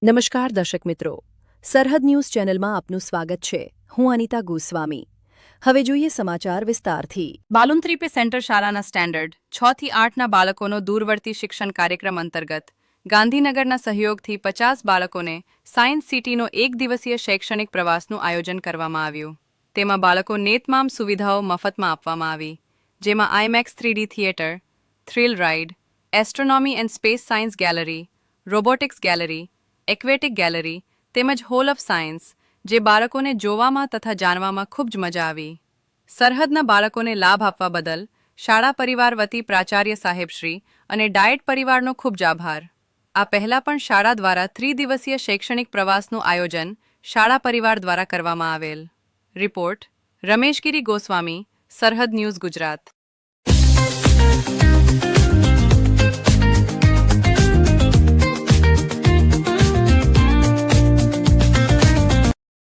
નમસ્કાર દર્શક મિત્રો, સરહદ ન્યૂઝ ચેનલમાં આપનું સ્વાગત છે. હું અનિતા ગોસ્વામી. હવે જોઈએ સમાચાર વિસ્તારથી. બાલુંત્રીપે સેન્ટર શાળાના સ્ટેન્ડર્ડ 6 થી 8ના બાળકોનો દૂરવર્તી શિક્ષણ કાર્યક્રમ અંતર્ગત ગાંધીનગરના સહયોગથી 50 બાળકોને સાયન્સ સિટીનો એક દિવસીય શૈક્ષણિક પ્રવાસનું આયોજન કરવામાં આવ્યું. તેમાં બાળકોને તમામ સુવિધાઓ મફતમાં આપવામાં આવી, જેમાં IMAX 3D theatre, thrill ride, astronomy and space science gallery, robotics gallery, aquatic gallery તેમજ હોલ ઓફ સાયન્સ, જે બાળકોને જોવામાં તથા જાણવામાં ખૂબ જ મજા આવી. સરહદના બાળકોને લાભ આપવા બદલ શાળા પરિવાર વતી પ્રાચાર્ય સાહેબશ્રી અને ડાયટ પરિવારનો ખૂબ જ આભાર. આ પહેલા પણ શાળા દ્વારા ત્રિદિવસીય શૈક્ષણિક પ્રવાસનું આયોજન શાળા પરિવાર દ્વારા કરવામાં આવેલ. રિપોર્ટ રમેશગીરી ગોસ્વામી, સરહદ ન્યૂઝ ગુજરાત.